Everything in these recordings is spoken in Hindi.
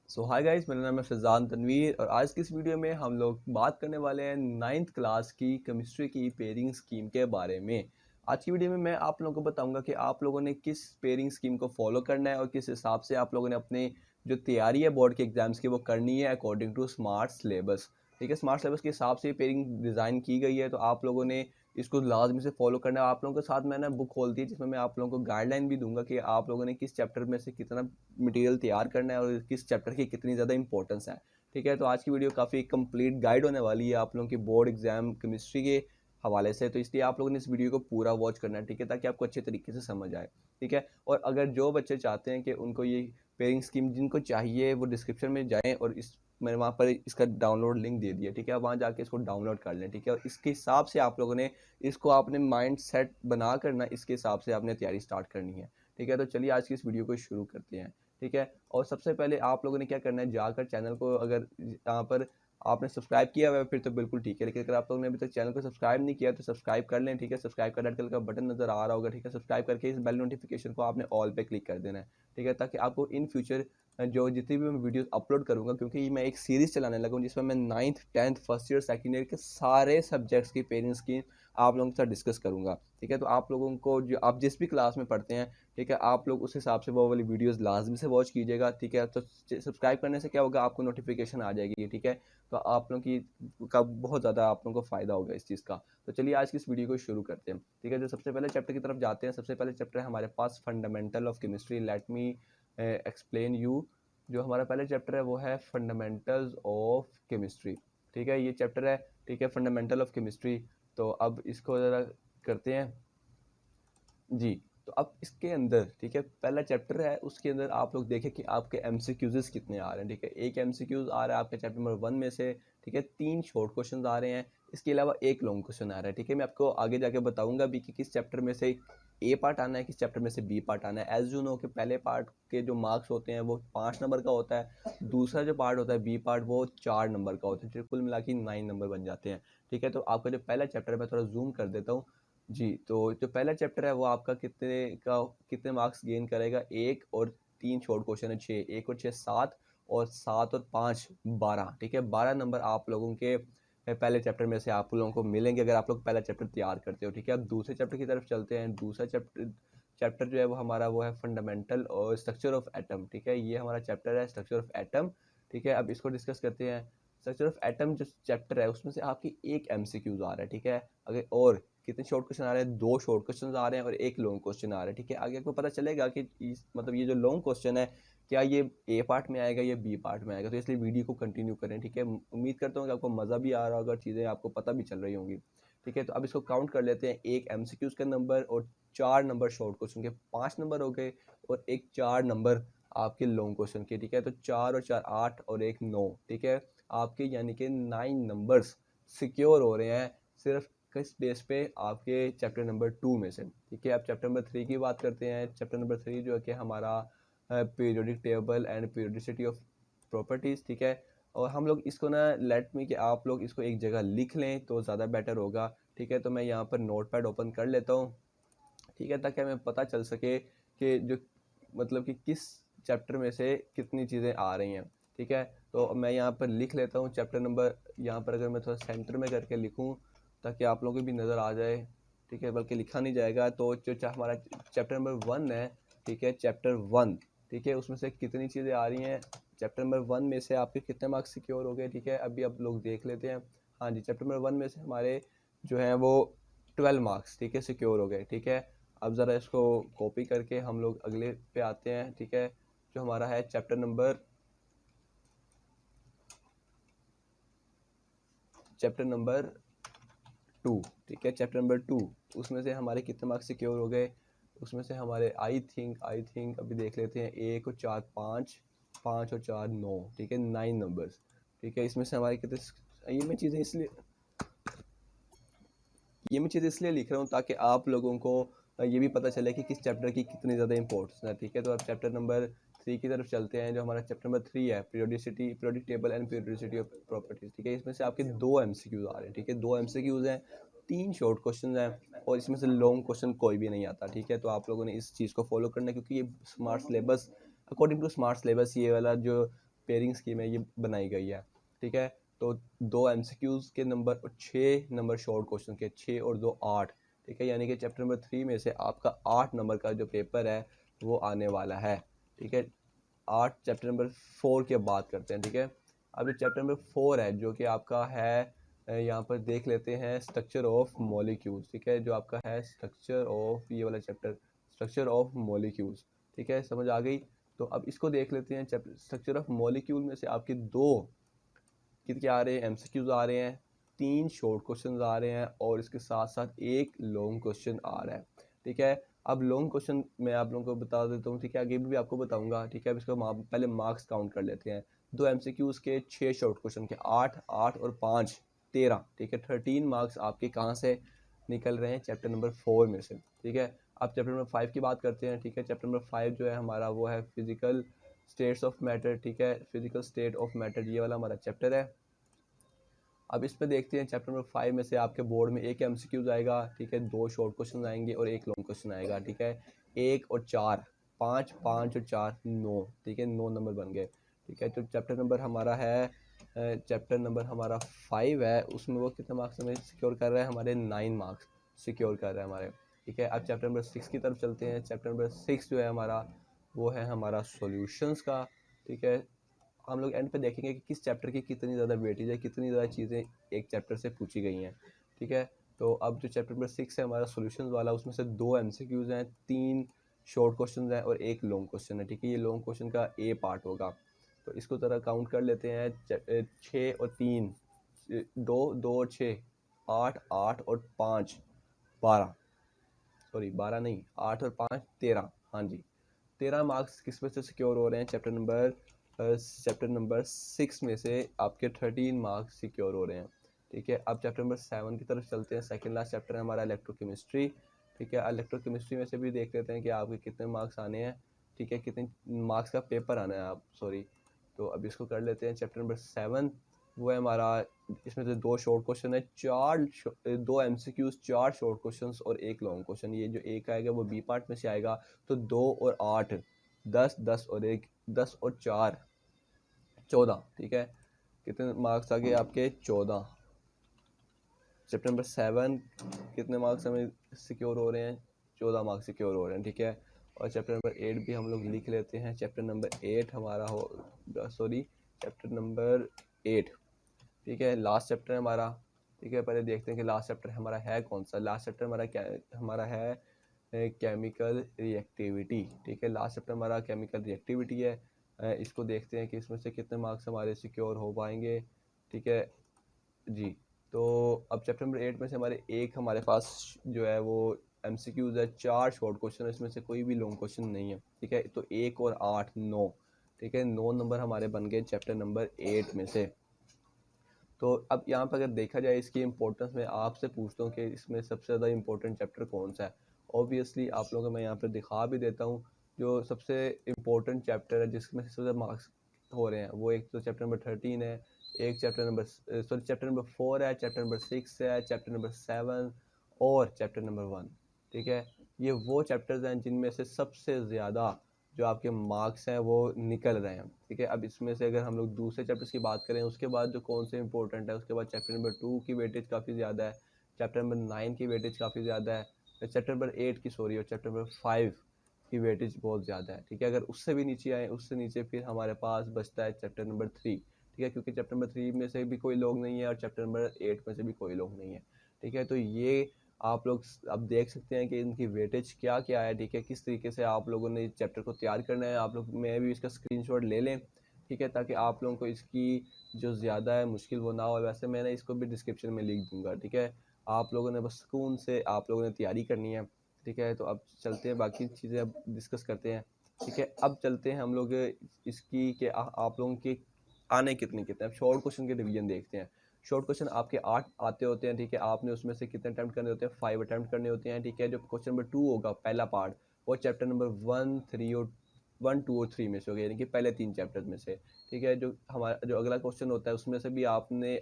सो हाय गाइस, मेरा नाम है फैज़ान तनवीर और आज की इस वीडियो में हम लोग बात करने वाले हैं नाइन्थ क्लास की केमिस्ट्री की पेयरिंग स्कीम के बारे में। आज की वीडियो में मैं आप लोगों को बताऊंगा कि आप लोगों ने किस पेयरिंग स्कीम को फॉलो करना है और किस हिसाब से आप लोगों ने अपने जो तैयारी है बोर्ड के एग्जाम्स की वो करनी है अकॉर्डिंग टू स्मार्ट सिलेबस। ठीक है, स्मार्ट सिलेबस के हिसाब से पेयरिंग डिज़ाइन की गई है, तो आप लोगों ने इसको लाजमी से फॉलो करना है। आप लोगों के साथ मैंने बुक खोल दी है जिसमें मैं आप लोगों को गाइडलाइन भी दूंगा कि आप लोगों ने किस चैप्टर में से कितना मटेरियल तैयार करना है और किस चैप्टर की कितनी ज़्यादा इंपॉर्टेंस है। ठीक है, तो आज की वीडियो काफ़ी कंप्लीट गाइड होने वाली है आप लोगों की बोर्ड एग्जाम केमिस्ट्री के हवाले से, तो इसलिए आप लोगों ने इस वीडियो को पूरा वॉच करना है। ठीक है, ताकि आपको अच्छे तरीके से समझ आए। ठीक है, और अगर जो बच्चे चाहते हैं कि उनको ये पेयरिंग स्कीम जिनको चाहिए वो डिस्क्रिप्शन में जाएँ और इस मैंने वहाँ पर इसका डाउनलोड लिंक दे दिया। ठीक है, वहाँ जाके इसको डाउनलोड कर लें। ठीक है, और इसके हिसाब से आप लोगों ने इसको आपने माइंड सेट बना कर ना इसके हिसाब से आपने तैयारी स्टार्ट करनी है। ठीक है, तो चलिए आज की इस वीडियो को शुरू करते हैं। ठीक है, और सबसे पहले आप लोगों ने क्या करना है, जाकर चैनल को अगर यहाँ पर आपने सब्सक्राइब किया हुआ है फिर तो बिल्कुल ठीक है, लेकिन अगर आप लोगों ने अभी तक चैनल को सब्सक्राइब नहीं किया तो सब्सक्राइब कर लें। ठीक है, सब्सक्राइब का रेड कलर का बटन नजर आ रहा होगा। ठीक है, सब्सक्राइब करके इस बेल नोटिफिकेशन को आपने ऑल पे क्लिक कर देना है। ठीक है, ताकि आपको इन फ्यूचर जो जितनी भी मैं वीडियोस अपलोड करूँगा, क्योंकि मैं एक सीरीज़ चलाने लगा हूँ जिसमें मैं 9th 10th first year second year के सारे सब्जेक्ट्स की पेरेंट्स की आप लोगों के साथ डिस्कस करूँगा। ठीक है, तो आप लोगों को जो आप जिस भी क्लास में पढ़ते हैं, ठीक है, आप लोग उस हिसाब से वो वाली वीडियोस लाजमी से वॉच कीजिएगा। ठीक है, तो सब्सक्राइब करने से क्या होगा, आपको नोटिफिकेशन आ जाएगी। ठीक है, तो आप लोगों की का बहुत ज़्यादा आप लोगों को फ़ायदा होगा इस चीज़ का। तो चलिए आज की इस वीडियो को शुरू करते हैं। ठीक है, जो सबसे पहले चैप्टर की तरफ जाते हैं। सबसे पहले चैप्टर है हमारे पास fundamental of chemistry. Let me explain you. जो हमारा पहला चैप्टर है वो है फंडामेंटल्स ऑफ केमिस्ट्री। ठीक है, ये चैप्टर है। ठीक है, फंडामेंटल ऑफ केमिस्ट्री। तो अब इसको ज़रा करते हैं जी। तो अब इसके अंदर, ठीक है, पहला चैप्टर है, उसके अंदर आप लोग देखें कि आपके एमसीक्यूज़ कितने आ रहे हैं। ठीक है, एक एमसीक्यूज़ आ रहा है आपके चैप्टर नंबर 1 में से। ठीक है, 3 शॉर्ट क्वेश्चन आ रहे हैं, इसके अलावा एक लॉन्ग क्वेश्चन आ रहा है। ठीक है, मैं आपको आगे जाके बताऊंगा भी कि किस चैप्टर में से ए पार्ट आना है, किस चैप्टर में से बी पार्ट आना है। एज यू नो कि पहले पार्ट के जो मार्क्स होते हैं वो 5 नंबर का होता है, दूसरा जो पार्ट होता है बी पार्ट वो 4 नंबर का होता है, कुल मिला के 9 नंबर बन जाते हैं। ठीक है, तो आपका जो पहला चैप्टर है मैं थोड़ा जूम कर देता हूँ जी। तो जो पहला चैप्टर है वो आपका कितने मार्क्स गेन करेगा। एक और 3 शॉर्ट क्वेश्चन है 6, 1 और 6 7, और 7 और 5 12। ठीक है, 12 नंबर आप लोगों के पहले चैप्टर में से आप लोगों को मिलेंगे अगर आप लोग पहला चैप्टर तैयार करते हो। ठीक है, अब दूसरे चैप्टर की तरफ चलते हैं। दूसरा चैप्टर चैप्टर जो है वो हमारा वो है फंडामेंटल और स्ट्रक्चर ऑफ एटम। ठीक है, ये हमारा चैप्टर है स्ट्रक्चर ऑफ एटम। ठीक है, अब इसको डिस्कस करते हैं। स्ट्रक्चर ऑफ एटम जो चैप्टर है उसमें से आपकी एक एमसीक्यूज आ रहा है। ठीक है, अगर और कितने शॉर्ट क्वेश्चन आ रहे हैं, 2 शॉर्ट क्वेश्चन आ रहे हैं और एक लॉन्ग क्वेश्चन आ रहा है। ठीक है, आगे आपको पता चलेगा कि मतलब ये जो लॉन्ग क्वेश्चन है क्या ये ए पार्ट में आएगा या बी पार्ट में आएगा, तो इसलिए वीडियो को कंटिन्यू करें। ठीक है, उम्मीद करता हूँ कि आपको मज़ा भी आ रहा होगा, चीज़ें आपको पता भी चल रही होंगी। ठीक है, तो अब इसको काउंट कर लेते हैं। एक एमसीक्यूज का नंबर और 4 नंबर शॉर्ट क्वेश्चन के, 5 नंबर हो गए, और एक 4 नंबर आपके लॉन्ग क्वेश्चन के। ठीक है, तो 4 और 4 8 और एक 9। ठीक है, आपके यानी कि 9 नंबर्स सिक्योर हो रहे हैं सिर्फ किस बेस पे, आपके चैप्टर नंबर 2 में से। ठीक है, अब चैप्टर नंबर 3 की बात करते हैं। चैप्टर नंबर 3 जो है कि हमारा periodic table and periodicity of properties. ठीक है, और हम लोग इसको ना लेट मी कि आप लोग इसको एक जगह लिख लें तो ज़्यादा बेटर होगा। ठीक है, तो मैं यहाँ पर नोट पैड ओपन कर लेता हूँ। ठीक है, ताकि हमें पता चल सके कि जो मतलब कि किस चैप्टर में से कितनी चीज़ें आ रही हैं। ठीक है, तो मैं यहाँ पर लिख लेता हूँ चैप्टर नंबर, यहाँ पर अगर मैं थोड़ा सेंटर में करके लिखूँ ताकि आप लोगों को भी नज़र आ जाए। ठीक है, बल्कि लिखा नहीं जाएगा, तो जो हमारा चैप्टर नंबर 1 है। ठीक है, चैप्टर 1। ठीक है, उसमें से कितनी चीज़ें आ रही हैं, चैप्टर नंबर 1 में से आपके कितने मार्क्स सिक्योर हो गए। ठीक है, अभी आप लोग देख लेते हैं। हाँ जी, चैप्टर नंबर 1 में से हमारे जो हैं वो 12 मार्क्स, ठीक है, सिक्योर हो गए। ठीक है, अब ज़रा इसको कॉपी करके हम लोग अगले पे आते हैं। ठीक है, जो हमारा है चैप्टर नंबर 2। ठीक है, चैप्टर नंबर 2, उसमें से हमारे कितने मार्क्स सिक्योर हो गए। उसमें से हमारे आई थिंक अभी देख लेते हैं, 1 और 4 5, 5 और 4 9। ठीक है, 9 नंबर्स। ठीक है, इसमें से हमारे कितने, ये मैं चीज़ इसलिए लिख रहा हूँ ताकि आप लोगों को ये भी पता चले कि किस चैप्टर की कितनी ज़्यादा इंपॉर्टेंस है। ठीक है, तो अब चैप्टर नंबर 3 की तरफ चलते हैं। जो हमारा चैप्टर नंबर 3 है, periodic table and periodicity of properties. ठीक है, इसमें से आपके 2 एमसीक्यूज आ रहे हैं। ठीक है, 2 एमसीक्यूज हैं, 3 शॉर्ट क्वेश्चन हैं, और इसमें से लॉन्ग क्वेश्चन कोई भी नहीं आता। ठीक है, तो आप लोगों ने इस चीज़ को फॉलो करना है, क्योंकि ये smart syllabus, according to smart syllabus, ये वाला जो पेयरिंग स्कीम है ये बनाई गई है, ठीक है। तो 2 MCQs के नंबर और 6 नंबर शॉर्ट क्वेश्चन के, 6 और 2 8, ठीक है। यानी कि चैप्टर नंबर 3 में से आपका 8 नंबर का जो पेपर है वो आने वाला है, ठीक है। 8 चैप्टर नंबर 4 की अब बात करते हैं, ठीक है। अब जो चैप्टर नंबर 4 है जो कि आपका है, यहाँ पर देख लेते हैं स्ट्रक्चर ऑफ मॉलिक्यूल्स, ठीक है। जो आपका है स्ट्रक्चर ऑफ, ये वाला चैप्टर स्ट्रक्चर ऑफ मॉलिक्यूल्स, ठीक है, समझ आ गई। तो अब इसको देख लेते हैं। चैप्टर स्ट्रक्चर ऑफ मॉलिक्यूल में से आपके 2 क्या आ रहे हैं, MCQs आ रहे हैं, 3 शॉर्ट क्वेश्चन आ रहे हैं और इसके साथ साथ 1 लॉन्ग क्वेश्चन आ रहा है, ठीक है। अब लॉन्ग क्वेश्चन मैं आप लोगों को बता देता हूँ, ठीक है, आगे भी आपको बताऊंगा, ठीक है। अब इसको पहले मार्क्स काउंट कर लेते हैं। 2 MCQs के 6 शॉर्ट क्वेश्चन के 8 8 और 5 13, ठीक है। 13 मार्क्स आपके कहाँ से निकल रहे हैं, चैप्टर नंबर 4 में से, ठीक है। अब चैप्टर नंबर 5 की बात करते हैं, ठीक है। चैप्टर नंबर 5 जो है हमारा वो है फिजिकल स्टेट्स ऑफ मैटर, ठीक है। फिजिकल स्टेट ऑफ मैटर ये वाला हमारा चैप्टर है। अब इस पे देखते हैं चैप्टर नंबर 5 में से आपके बोर्ड में 1 MCQ आएगा, ठीक है। 2 शॉर्ट क्वेश्चन आएंगे और 1 लॉन्ग क्वेश्चन आएगा, ठीक है। 1 और 4 5 5 और 4 9, ठीक है, 9 नंबर बन गए, ठीक है। तो चैप्टर नंबर हमारा है, चैप्टर नंबर हमारा 5 है, उसमें वो कितने मार्क्स हमें सिक्योर कर रहा है, हमारे 9 मार्क्स सिक्योर कर रहा है हमारे, ठीक है। अब चैप्टर नंबर 6 की तरफ चलते हैं। चैप्टर नंबर 6 जो है हमारा वो है हमारा सॉल्यूशंस का, ठीक है। हम लोग एंड पे देखेंगे कि किस चैप्टर की कितनी ज़्यादा वेटेज है, कितनी ज़्यादा चीज़ें एक चैप्टर से पूछी गई हैं, ठीक है। तो अब जो चैप्टर नंबर 6 है हमारा सॉल्यूशंस वाला, उसमें से 2 MCQs हैं, 3 शॉर्ट क्वेश्चन हैं और 1 लॉन्ग क्वेश्चन है, ठीक है। ये लॉन्ग क्वेश्चन का A पार्ट होगा। तो इसको तरह काउंट कर लेते हैं। 6 और 3 2 2 और 6 8 8 और 5 12, सॉरी 12 नहीं, 8 और 5 13, हाँ जी। 13 मार्क्स किस में से सिक्योर हो रहे हैं, चैप्टर नंबर 6 में से आपके 13 मार्क्स सिक्योर हो रहे हैं, ठीक है। अब चैप्टर नंबर 7 की तरफ चलते हैं। सेकंड लास्ट चैप्टर है हमारा इलेक्ट्रोकेमिस्ट्री, ठीक है। इलेक्ट्रोकेमिस्ट्री में से भी देख लेते हैं कि आपके कितने मार्क्स आने हैं, ठीक है, कितने मार्क्स का पेपर आना है, आप सॉरी। तो अब इसको कर लेते हैं। चैप्टर नंबर 7 वो है हमारा, इसमें से 2 शॉर्ट क्वेश्चन है, 2 MCQs, 4 शॉर्ट क्वेश्चंस और 1 लॉन्ग क्वेश्चन। ये जो एक आएगा वो B पार्ट में से आएगा। तो 2 और 8 10 10 और 1 10 और 4 14, ठीक है। कितने मार्क्स आ गए आपके 14। चैप्टर नंबर 7 कितने मार्क्स हमें सिक्योर हो रहे हैं, 14 मार्क्स सिक्योर हो रहे हैं, ठीक है। और चैप्टर नंबर 8 भी हम लोग लिख लेते हैं। चैप्टर नंबर 8 हमारा हो, सॉरी चैप्टर नंबर 8, ठीक है, लास्ट चैप्टर है हमारा, ठीक है। पहले देखते हैं कि लास्ट चैप्टर हमारा है कौन सा। लास्ट चैप्टर हमारा क्या हमारा है, केमिकल रिएक्टिविटी, ठीक है। लास्ट चैप्टर हमारा केमिकल रिएक्टिविटी है। इसको देखते हैं कि इसमें से कितने मार्क्स हमारे सिक्योर हो पाएंगे, ठीक है जी। तो अब चैप्टर नंबर 8 में से हमारे पास जो है वो MCQs है, 4 शॉर्ट क्वेश्चन है, इसमें से कोई भी लॉन्ग क्वेश्चन नहीं है, ठीक है। तो 1 और 8 9, ठीक है, 9 नंबर हमारे बन गए चैप्टर नंबर 8 में से। तो अब यहाँ पर अगर देखा जाए इसकी इम्पोर्टेंस, मैं आपसे पूछता हूँ कि इसमें सबसे ज़्यादा इम्पोर्टेंट चैप्टर कौन सा है। ऑब्वियसली आप लोगों को मैं यहाँ पर दिखा भी देता हूँ जो सबसे इम्पोर्टेंट चैप्टर है जिसमें सबसे ज़्यादा मार्क्स हो रहे हैं। वो एक तो चैप्टर नंबर 13 है, एक चैप्टर नंबर 4 है, चैप्टर नंबर 6 है, चैप्टर नंबर 7 और चैप्टर नंबर 1, ठीक है। ये वो चैप्टर्स हैं जिनमें से सबसे ज़्यादा जो आपके मार्क्स हैं वो निकल रहे हैं, ठीक है। अब इसमें से अगर हम लोग दूसरे चैप्टर्स की बात करें, उसके बाद जो कौन से इंपॉर्टेंट है, उसके बाद चैप्टर नंबर 2 की वेटेज काफ़ी ज़्यादा है, चैप्टर नंबर 9 की वेटेज काफ़ी ज़्यादा है, चैप्टर नंबर 8 की सॉरी और चैप्टर नंबर 5 की वेटेज बहुत ज़्यादा है, ठीक है। अगर उससे भी नीचे आए, उससे नीचे फिर हमारे पास बचता है चैप्टर नंबर 3, ठीक है, क्योंकि चैप्टर नंबर 3 में से भी कोई लोग नहीं है और चैप्टर नंबर 8 में से भी कोई लोग नहीं है, ठीक है। तो ये आप लोग अब देख सकते हैं कि इनकी वेटेज क्या क्या है, ठीक है, किस तरीके से आप लोगों ने इस चैप्टर को तैयार करना है। आप लोग में भी इसका स्क्रीनशॉट ले लें, ठीक है, ताकि आप लोगों को इसकी जो ज़्यादा है मुश्किल वो ना हो। वैसे मैंने इसको भी डिस्क्रिप्शन में लिख दूंगा, ठीक है। आप लोगों ने बस सुकून से आप लोगों ने तैयारी करनी है, ठीक है। तो अब चलते हैं, बाकी चीज़ें अब डिस्कस करते हैं, ठीक है। अब चलते हैं हम लोग इसकी कि आप लोगों के आने कितने कितने। अब शॉर्ट क्वेश्चन के डिवीजन देखते हैं। शॉर्ट क्वेश्चन आपके 8 आते होते हैं, ठीक है। आपने उसमें से कितने अटैम्प्ट करने होते हैं, 5 अटैम्प्ट करने होते हैं, ठीक है। जो क्वेश्चन नंबर 2 होगा पहला पार्ट, वो चैप्टर नंबर 1 3 और 1 2 और 3 में से होगा, यानी कि पहले 3 चैप्टर्स में से, ठीक है। जो हमारा जो अगला क्वेश्चन होता है उसमें से भी आपने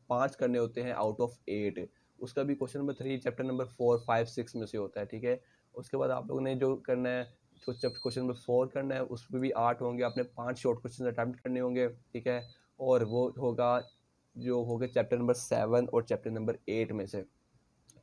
5 करने होते हैं आउट ऑफ 8, उसका भी क्वेश्चन नंबर 3 चैप्टर नंबर 4 5 6 में से होता है, ठीक है। उसके बाद आप लोगों ने जो करना है क्वेश्चन नंबर 4 करना है, उसमें भी 8 होंगे, आपने 5 शॉर्ट क्वेश्चन अटैम्प्ट करने होंगे, ठीक है। और वो होगा जो होगा चैप्टर नंबर 7 और चैप्टर नंबर 8 में से,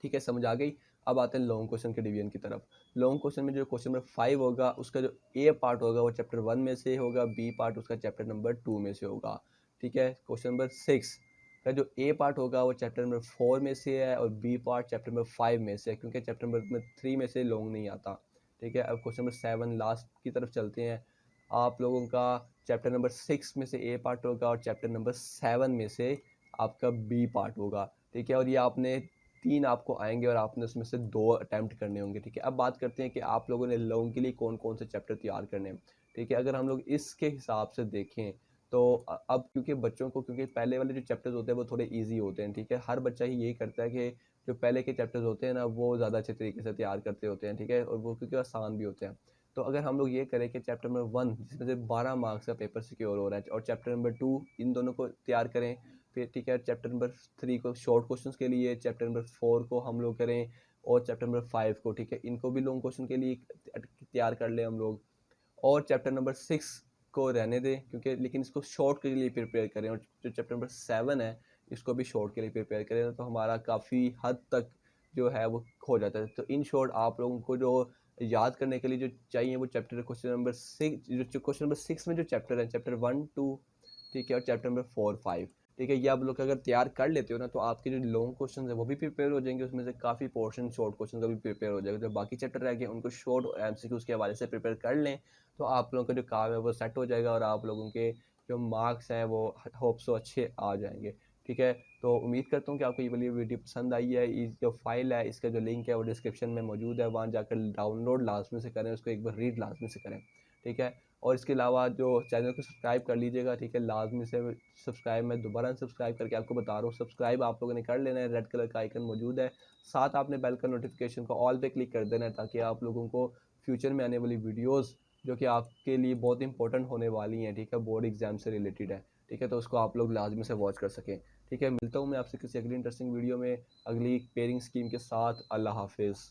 ठीक है, समझ आ गई। अब आते हैं लॉन्ग क्वेश्चन के डिवीजन की तरफ। लॉन्ग क्वेश्चन में जो क्वेश्चन नंबर 5 होगा, उसका जो ए पार्ट होगा वो चैप्टर 1 में से होगा, बी पार्ट उसका चैप्टर नंबर 2 में से होगा, ठीक है। क्वेश्चन नंबर 6 का जो ए पार्ट होगा वो चैप्टर नंबर 4 में से है और बी पार्ट चैप्टर नंबर 5 में से है, क्योंकि चैप्टर नंबर 3 में से लॉन्ग नहीं आता, ठीक है। अब क्वेश्चन नंबर 7 लास्ट की तरफ चलते हैं। आप लोगों का चैप्टर नंबर 6 में से ए पार्ट होगा और चैप्टर नंबर 7 में से आपका बी पार्ट होगा, ठीक है। और ये आपने 3 आपको आएंगे और आपने उसमें से 2 अटैम्प्ट करने होंगे, ठीक है। अब बात करते हैं कि आप लोगों ने लॉन्ग के लिए कौन कौन से चैप्टर तैयार करने हैं, ठीक है। अगर हम लोग इसके हिसाब से देखें तो अब क्योंकि बच्चों को, क्योंकि पहले वाले जो चैप्टर्स होते हैं वो थोड़े ईजी होते हैं, ठीक है। हर बच्चा ही यही करता है कि जो पहले के चैप्टर्स होते हैं ना वो ज़्यादा अच्छे तरीके से तैयार करते होते हैं, ठीक है, और वो क्योंकि आसान भी होते हैं। तो अगर हम लोग ये करें कि चैप्टर नंबर 1 जिसमें से 12 मार्क्स का पेपर सिक्योर हो रहा है और चैप्टर नंबर 2 इन दोनों को तैयार करें, फिर ठीक है चैप्टर नंबर 3 को शॉर्ट क्वेश्चंस के लिए, चैप्टर नंबर 4 को हम लोग करें और चैप्टर नंबर 5 को, ठीक है, इनको भी लॉन्ग क्वेश्चन के लिए तैयार कर लें हम लोग। और चैप्टर नंबर 6 को रहने दें क्योंकि, लेकिन इसको शॉर्ट के लिए प्रिपेयर करें, और जो चैप्टर नंबर 7 है इसको भी शॉर्ट के लिए प्रिपेयर करें, तो हमारा काफ़ी हद तक जो है वो हो जाता है। तो इन शॉर्ट आप लोगों को जो याद करने के लिए जो चाहिए वो चैप्टर क्वेश्चन नंबर 6, जो क्वेश्चन नंबर 6 में जो चैप्टर है चैप्टर 1 2, ठीक है, और चैप्टर नंबर 4 5, ठीक है, ये आप लोग अगर तैयार कर लेते हो ना तो आपके जो लॉन्ग क्वेश्चन है वो भी प्रिपेयर हो जाएंगे, उसमें से काफ़ी पोर्शन शॉर्ट क्वेश्चन का भी प्रिपेयर हो जाएगा। जो बाकी चैप्टर रह गए उनको शॉर्ट एमसीक्यूज के हवाले से प्रिपेयर कर लें तो आप लोगों का जो काम है वो सेट हो जाएगा और आप लोगों के जो मार्क्स हैं वो होप सो अच्छे आ जाएंगे, ठीक है। तो उम्मीद करता हूँ कि आपको ये वाली वीडियो पसंद आई है। इस जो फाइल है इसका जो लिंक है वो डिस्क्रिप्शन में मौजूद है, वहाँ जाकर डाउनलोड लाजमी से करें, उसको एक बार रीड लाजमी से करें, ठीक है। और इसके अलावा जो चैनल को सब्सक्राइब कर लीजिएगा, ठीक है, लाजमी से सब्सक्राइब, मैं दोबारा सब्सक्राइब करके आपको बता रहा हूँ, सब्सक्राइब आप लोगों ने कर लेना है, रेड कलर का आइकन मौजूद है, साथ आपने बेल का नोटिफिकेशन को ऑल पे क्लिक कर देना है ताकि आप लोगों को फ्यूचर में आने वाली वीडियोज़ जो कि आपके लिए बहुत इंपॉर्टेंट होने वाली हैं, ठीक है, बोर्ड एग्जाम से रिलेटेड है, ठीक है, तो उसको आप लोग लाजमी से वॉच कर सकें, ठीक है। मिलता हूँ मैं आपसे किसी अगली इंटरेस्टिंग वीडियो में अगली पेयरिंग स्कीम के साथ। अल्लाह हाफिज़।